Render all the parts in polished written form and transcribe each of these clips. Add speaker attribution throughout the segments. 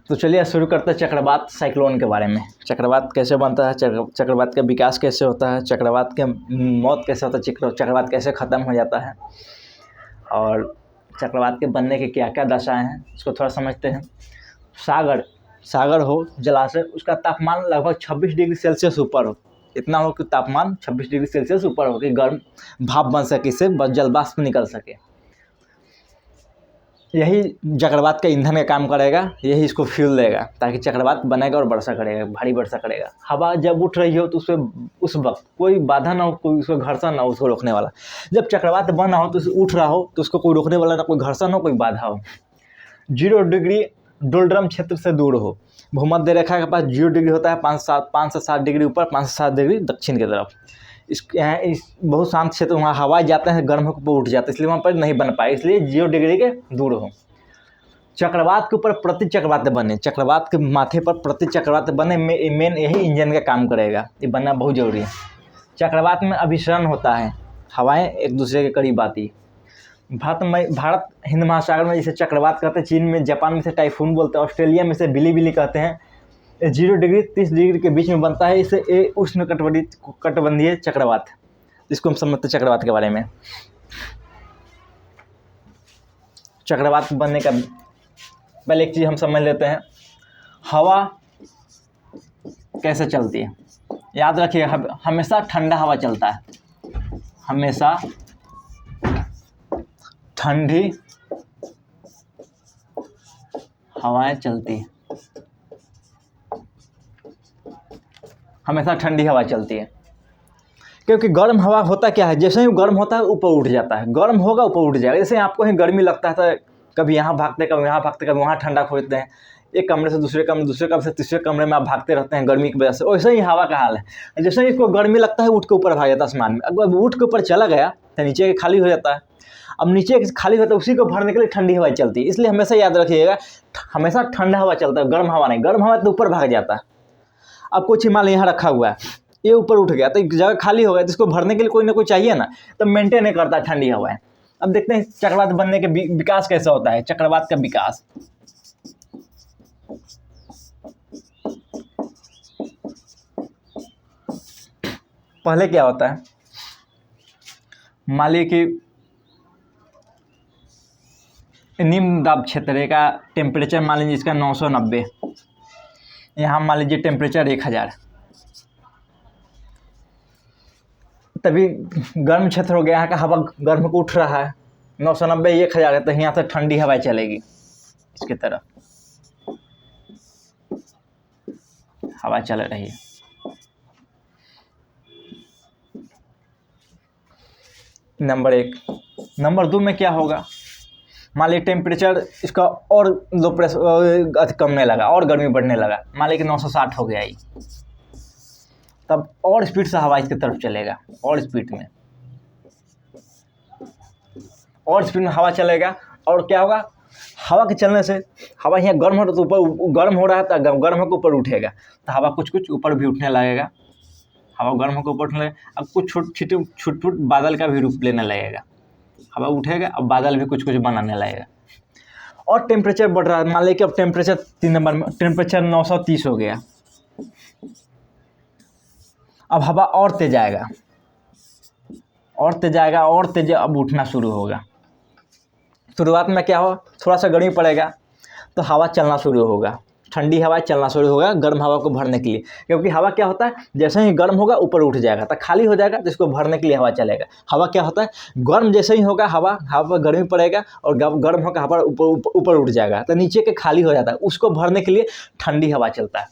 Speaker 1: तो चलिए शुरू करते हैं चक्रवात साइक्लोन के बारे में। चक्रवात कैसे बनता है, चक्रवात का विकास कैसे होता है, चक्रवात के मौत कैसे होता है, चक्रवात कैसे ख़त्म हो जाता है और चक्रवात के बनने के क्या क्या दशाएं हैं, इसको थोड़ा समझते हैं। सागर हो, जलाशय, उसका तापमान लगभग 26 डिग्री सेल्सियस ऊपर हो, इतना हो कि तापमान 26 डिग्री सेल्सियस ऊपर हो कि गर्म भाप बन सके, इससे जल वाष्प निकल सके। यही चक्रवात का ईंधन का काम करेगा, यही इसको फ्यूल देगा ताकि चक्रवात बनेगा और वर्षा करेगा, भारी वर्षा करेगा। हवा जब उठ रही हो तो उसमें उस वक्त कोई बाधा ना हो, कोई उसको घर्षण ना हो उसको रोकने वाला। जब चक्रवात बन रहा हो तो उठ रहा हो तो उसको कोई रोकने वाला ना, कोई घर्षण हो, कोई बाधा हो। 0 डिग्री डोल्ड्रम क्षेत्र से दूर हो। भूमध्य रेखा के पास 0 डिग्री होता है, 5 से 7 डिग्री ऊपर, 5 से 7 डिग्री दक्षिण की तरफ। इस बहुत शांत क्षेत्र, वहाँ हवाएं जाते हैं, गर्म होकर उठ जाते हैं, इसलिए वहाँ पर नहीं बन पाए, इसलिए 0 डिग्री के दूर हो। चक्रवात के ऊपर प्रति चक्रवात बने, चक्रवात के माथे पर प्रति चक्रवात बने, मेन यही इंजन का काम करेगा, ये बनना बहुत ज़रूरी है। चक्रवात में अभिसरण होता है, हवाएं एक दूसरे के करीब आती। भारत हिंद महासागर में जिसे चक्रवात कहते हैं, चीन में, जापान में से टाइफून बोलते हैं, ऑस्ट्रेलिया में से बिली कहते हैं। 0 डिग्री 30 डिग्री के बीच में बनता है, इसे उष्णकटिबंधीय चक्रवात, जिसको हम समझते हैं चक्रवात के बारे में। चक्रवात बनने का पहले एक चीज़ हम समझ लेते हैं, हवा कैसे चलती है। याद रखिए, हमेशा ठंडा हवा चलता है, हमेशा ठंडी हवाएं चलती है, हमेशा ठंडी हवा चलती है। क्योंकि गर्म हवा होता क्या है, जैसे ही गर्म होता है ऊपर उठ जाता है, गर्म होगा ऊपर उठ जाएगा। जैसे आपको ही गर्मी लगता है तो कभी यहाँ भागते, कभी यहाँ भागते, कभी वहाँ ठंडा खोजते हैं, एक कमरे से दूसरे कमरे, दूसरे कमरे से तीसरे कमरे में आप भागते रहते हैं गर्मी की वजह से। वैसे ही हवा का हाल है, जैसे ही इसको गर्मी लगता है उठ के ऊपर भाग जाता है आसमान में। अगर उठ के ऊपर चला गया तो नीचे खाली हो जाता है। अब नीचे खाली होता है, उसी को भरने के लिए ठंडी हवा चलती है। इसलिए हमेशा याद रखिएगा, हमेशा ठंडा हवा चलता है, गर्म हवा नहीं। गर्म हवा तो ऊपर भाग जाता है। अब कुछ हिमालय यहाँ रखा हुआ है, ये ऊपर उठ गया तो एक जगह खाली हो गया, जिसको भरने के लिए कोई ना कोई चाहिए ना, तो मेंटेन नहीं करता ठंडी हवाएं। अब देखते हैं चक्रवात बनने के विकास कैसा होता है, चक्रवात का विकास। पहले क्या होता है, मान लीजिए कि निम्न दाब क्षेत्र का टेम्परेचर मान लीजिए इसका 990, यहाँ मान लीजिए टेम्परेचर 1000, तभी गर्म क्षेत्र हो गया, यहाँ का हवा गर्म को उठ रहा है, 990 1000 है, तो यहाँ से ठंडी हवाएं चलेगी, इसकी तरफ हवा चल रही है। नंबर 1। नंबर 2 में क्या होगा, मान लीजिए टेम्परेचर इसका और लो प्रेशर कमने लगा और गर्मी बढ़ने लगा, मान लीजिए कि 960 हो गया ही, तब और स्पीड से हवा इसकी तरफ चलेगा, और स्पीड में हवा चलेगा। और क्या होगा, हवा के चलने से हवा यहाँ गर्म हो रहा है तो ऊपर गर्म हो रहा है तो गर्म होकर ऊपर उठेगा, तो हवा कुछ ऊपर भी उठने लगेगा, हवा गर्म होकर ऊपर उठने लगेगा। अब कुछ छोटे बादल का भी रूप लेने लगेगा, हवा उठेगा, अब बादल भी कुछ बनाने लगेगा। और टेम्परेचर बढ़ रहा है, मान लीजिए कि अब टेम्परेचर 3 नंबर में टेम्परेचर 930 हो गया, अब हवा और तेज आएगा, और तेज अब उठना शुरू होगा। शुरुआत में क्या हो, थोड़ा सा गर्मी पड़ेगा तो हवा चलना शुरू होगा, ठंडी हवा चलना शुरू होगा गर्म हवा को भरने के लिए। क्योंकि हवा क्या होता है, जैसे ही गर्म होगा ऊपर उठ जाएगा तो खाली हो जाएगा, तो इसको भरने के लिए हवा चलेगा। हवा क्या होता है, गर्म जैसे ही होगा हवा पर गर्मी पड़ेगा और गर्म होगा हवा ऊपर उठ जाएगा, तो नीचे के खाली हो जाता है, उसको भरने के लिए ठंडी हवा चलता है।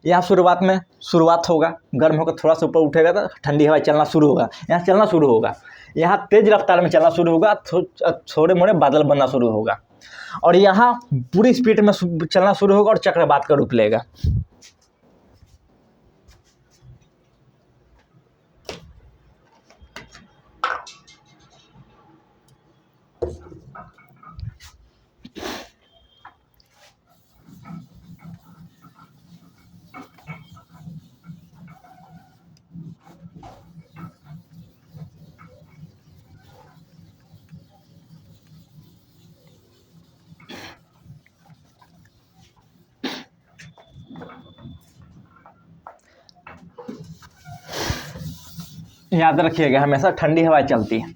Speaker 1: यहाँ शुरुआत होगा, गर्म होकर थोड़ा सा ऊपर उठेगा तो ठंडी हवा चलना शुरू होगा, यहाँ चलना शुरू होगा, यहाँ तेज रफ्तार में चलना शुरू होगा, थोड़े मोड़े बादल बनना शुरू होगा, और यहाँ पूरी स्पीड में चलना शुरू होगा और चक्रवात का रूप लेगा। याद रखिएगा, हमेशा ठंडी हवा चलती है।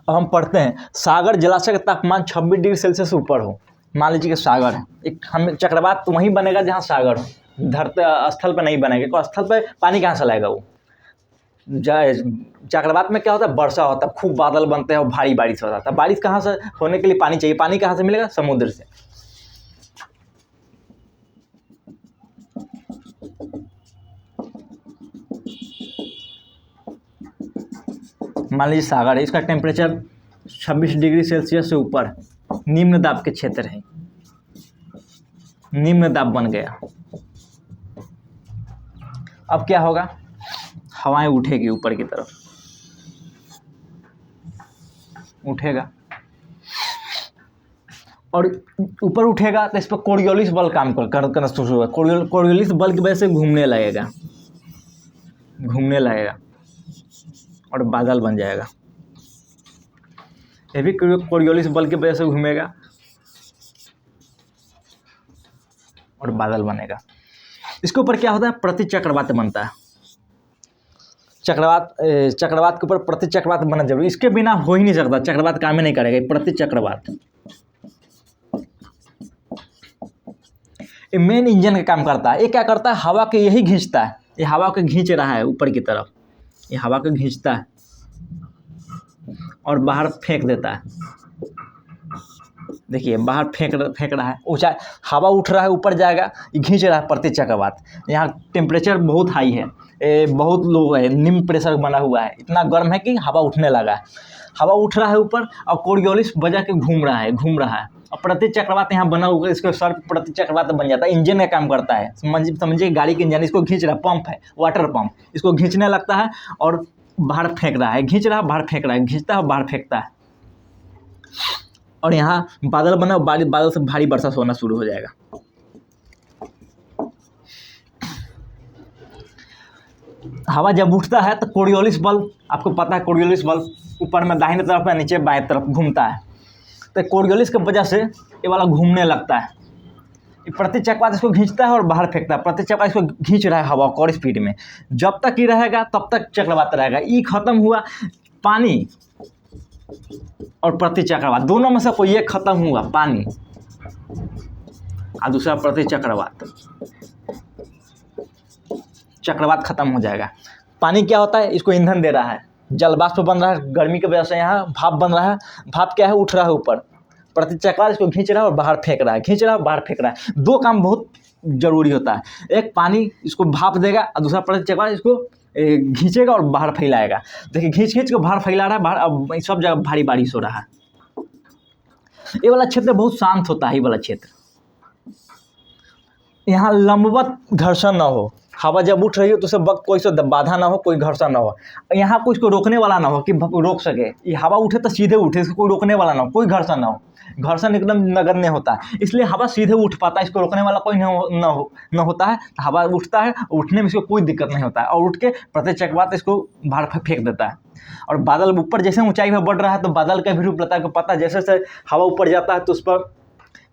Speaker 1: अब हम पढ़ते हैं, सागर जलाशय का तापमान 26 डिग्री सेल्सियस ऊपर हो। मान लीजिए कि सागर है, एक हम चक्रवात वहीं बनेगा जहाँ सागर हो, धरती स्थल पर नहीं बनेगा, तो स्थल पर पानी कहाँ से लाएगा वो। चक्रवात में क्या होता है, वर्षा होता है, खूब बादल बनते हैं और भारी बारिश हो जाता है। बारिश कहाँ से होने के लिए पानी चाहिए, पानी कहाँ से मिलेगा, समुद्र से। मान लीजिए सागर है, इसका टेम्परेचर 26 डिग्री सेल्सियस से ऊपर, निम्न दाब के क्षेत्र है, निम्न दाब बन गया। अब क्या होगा, हवाएं उठेगी ऊपर की तरफ, उठेगा और ऊपर उठेगा तो इस पर कोरियोलिस बल काम करना शुरू होगा। कोरियोलिस बल की वजह से घूमने लगेगा और बादल बन जाएगा। ये भी कोरियोलिस बल की वजह से घूमेगा और बादल बनेगा। इसके ऊपर क्या होता है, प्रतिचक्रवात बनता है। चक्रवात के ऊपर प्रतिचक्रवात बनना जरूरी, इसके बिना हो ही नहीं सकता, चक्रवात काम ही नहीं करेगा। प्रतिचक्रवात ये मेन इंजन का काम करता है। ये क्या करता है, हवा के यही खींचता है, ये हवा को खींच रहा है ऊपर की तरफ, ये हवा को खींचता है और बाहर फेंक देता है। देखिए बाहर फेंक रहा है, ऊंचा हवा उठ रहा है, ऊपर जाएगा, ये खींच रहा है प्रतिचक्रवात। यहाँ टेम्परेचर बहुत हाई है, बहुत लो है, निम्न प्रेशर बना हुआ है, इतना गर्म है कि हवा उठने लगा है। हवा उठ रहा है ऊपर और कोरियोलिस बजा के घूम रहा है और प्रतिचक्रवात यहाँ बना हुआ है, इसके सर प्रतिचक्रवात बन जाता है, इंजन का काम करता है। समझिए गाड़ी के इंजन, इसको खींच रहा है, पंप है, वाटर पंप, इसको खींचने लगता है और बाहर फेंक रहा है, खींच रहा है बाहर फेंक रहा है, खींचता है बाहर फेंकता है। और यहाँ बादल बना, बादल से भारी वर्षा होना शुरू हो जाएगा। हवा जब उठता है तो कोरियोलिस बल, आपको पता है कोरियोलिस बल ऊपर में दाहिने तरफ या नीचे बाएं तरफ घूमता है, तो कोरियोलिस की वजह से ये वाला घूमने लगता है। प्रतिचक्रवात इसको खींचता है और बाहर फेंकता है। प्रतिचक्रवात इसको खींच रहा है हवा को और स्पीड में, जब तक ये रहेगा तब तक चक्रवात रहेगा। ये खत्म हुआ, पानी और प्रतिचक्रवात दोनों में से कोई एक खत्म हुआ, पानी और दूसरा प्रतिचक्रवात, चक्रवात खत्म हो जाएगा। पानी क्या होता है, इसको ईंधन दे रहा है, जल वाष्प बन रहा है, गर्मी की वजह से यहाँ भाप बन रहा है, भाप क्या है, उठ रहा है ऊपर, प्रतिचक्रवात इसको खींच रहा है और बाहर फेंक रहा है, खींच रहा है बाहर फेंक रहा है। दो काम बहुत जरूरी होता है, एक पानी इसको भाप देगा और दूसरा प्रतिचक्रवात इसको खींचेगा और बाहर फैलाएगा। देखिए खींच के बाहर फैला रहा है, बाहर अब सब जगह भारी बारिश हो रहा है। ये वाला क्षेत्र बहुत शांत होता है, ये वाला क्षेत्र, यहाँ लंबवत घर्षण ना हो, हवा जब उठ रही हो तो उसे वक्त कोई से बाधा ना हो, कोई घर्षण ना हो, यहाँ कोई इसको रोकने वाला ना हो कि रोक सके। ये हवा उठे तो सीधे उठे, इसको कोई रोकने वाला ना हो, कोई घर्षण ना हो, घर्षण एकदम नगण्य होता है, इसलिए हवा सीधे उठ पाता है, इसको रोकने वाला कोई न होता है। तो हवा उठता है, उठने में इसको कोई दिक्कत नहीं होता है और उठ के प्रतिचक्रवात इसको बाहर फेंक देता है। और बादल ऊपर जैसे ऊंचाई पर बढ़ रहा है तो बादल का भी रूप लेता है, को पता है, जैसे जैसे हवा ऊपर जाता है तो उस पर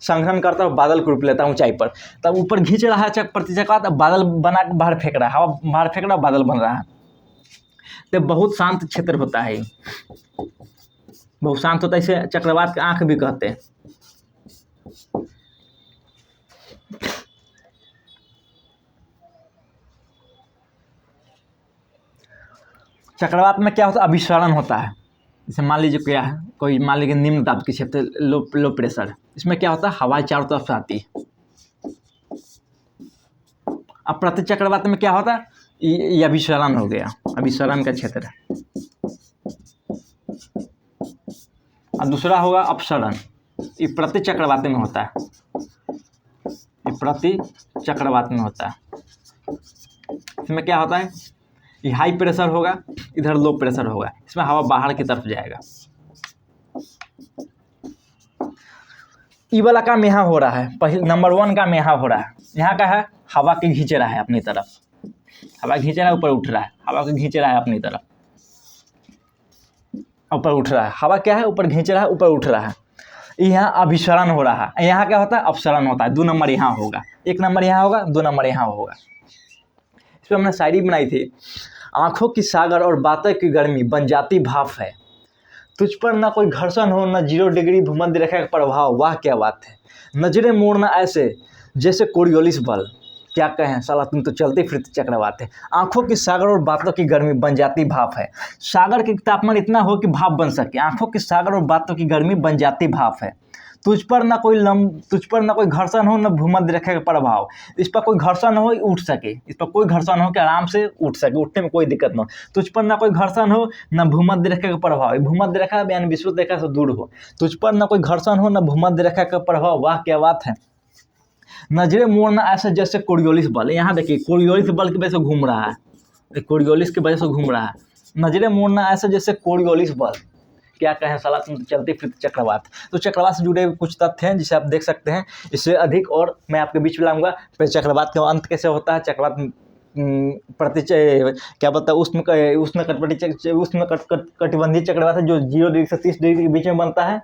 Speaker 1: संघनन करता है और बादल को रूप लेता है ऊंचाई पर। तब ऊपर खींच रहा है प्रतिचक्रवात, बादल बना के बाहर फेंक रहा है, हवा बाहर फेंक रहा है, बादल बन रहा है। तो बहुत शांत क्षेत्र होता है, बहुत शांत होता है, इसे चक्रवात की आंख भी कहते हैं। चक्रवात में क्या होता है, अभिसरण होता है। जैसे मान लीजिए क्या है, कोई मान लीजिए निम्न दाब के क्षेत्र, लो प्रेशर, इसमें क्या होता है, हवा चारों तरफ से आती है। अब प्रतिचक्रवात में क्या होता है, ये अभिसरण हो गया, अभिसरण का क्षेत्र है। और दूसरा होगा अपसरण, ये प्रतिचक्रवात में होता है, ये प्रतिचक्रवात में होता है। इसमें क्या होता है, ये हाई प्रेशर होगा, इधर लो प्रेशर होगा, इसमें हवा बाहर की तरफ जाएगा। ई वाला काम यहाँ हो रहा है, पहले नंबर 1 काम यहाँ हो रहा है। यहाँ का है, हवा के खींच रहा है अपनी तरफ, हवा खींच रहा है, ऊपर उठ रहा है, हवा को खींच रहा है अपनी तरफ, ऊपर उठ रहा है। हवा क्या है, ऊपर खींच रहा है, ऊपर उठ रहा है। यहाँ अभिसरण हो रहा है, यहाँ क्या होता है, अपसरण होता है। 2 नंबर यहाँ होगा, 1 नंबर यहाँ होगा, 2 नंबर यहाँ होगा। इस पर हमने शायरी बनाई थी, आँखों की सागर और बातों की गर्मी बन जाती भाप है, तुझ पर ना कोई घर्षण हो ना 0 डिग्री भूमध्य रेखा का प्रभाव, वाह क्या बात है। नजरें मोड़ना ऐसे जैसे कोरियोलिस बल, क्या कहें साला तुम तो चलते फिरते चक्रवात है। आंखों की सागर और बातों की गर्मी बन जाती भाप है, सागर के तापमान इतना हो कि भाप बन सके, आंखों की सागर और बातों की गर्मी बन जाती भाप है, तुझ पर ना कोई घर्षण हो न भूमध्य रेखा का प्रभाव, इस पर कोई घर्षण हो उठ सके, इस पर कोई घर्षण हो कि आराम से उठ सके, उठने में कोई दिक्कत ना हो, तुझ पर ना कोई घर्षण हो न भूमध्य रेखा का प्रभाव, भूमध्य रेखा यानी विषुवत रेखा से दूर हो, तुझ पर ना कोई घर्षण हो न भूमध्य रेखा का प्रभाव, वाह क्या बात है। नजरें मोड़ना ऐसा जैसे कोरियोलिस बल, यहाँ देखिए कोरियोलिस बल की वजह से घूम रहा है, कोरियोलिस की वजह से घूम रहा है। नजरें मोड़ना ऐसा जैसे कोरियोलिस बल, क्या कहें साला तुम तो चलते फिरते चक्रवात। तो चक्रवात से जुड़े कुछ तथ्य हैं जिसे आप देख सकते हैं, इससे अधिक और मैं आपके बीच में लाऊंगा। फिर चक्रवात का अंत कैसे होता है, चक्रवात क्या बोलता है उष्ण कटिबंधीय चक्रवात है जो 0 डिग्री से 30 डिग्री के बीच में बनता है,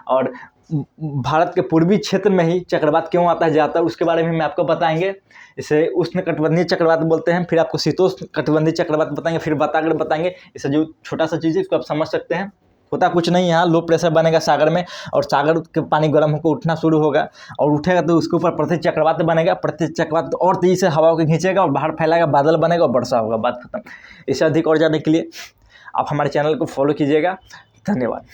Speaker 1: और भारत के पूर्वी क्षेत्र में ही चक्रवात क्यों आता है ज़्यादातर, उसके बारे में मैं आपको बताएंगे। इसे उष्ण कटिबंधीय चक्रवात बोलते हैं, फिर आपको शीतोष्ण कटिबंधीय चक्रवात बताएंगे, फिर बताकर बताएंगे। इसे जो छोटा सा चीज़ है इसको आप समझ सकते हैं, होता कुछ नहीं, यहाँ लो प्रेशर बनेगा सागर में और सागर के पानी गर्म होकर उठना शुरू होगा और उठेगा तो उसके ऊपर प्रति चक्रवात बनेगा, प्रति चक्रवात और तेजी से हवा को खींचेगा और बाहर फैलाएगा, बादल बनेगा और वर्षा होगा, बात खत्म। इससे अधिक और जानने के लिए आप हमारे चैनल को फॉलो कीजिएगा। धन्यवाद।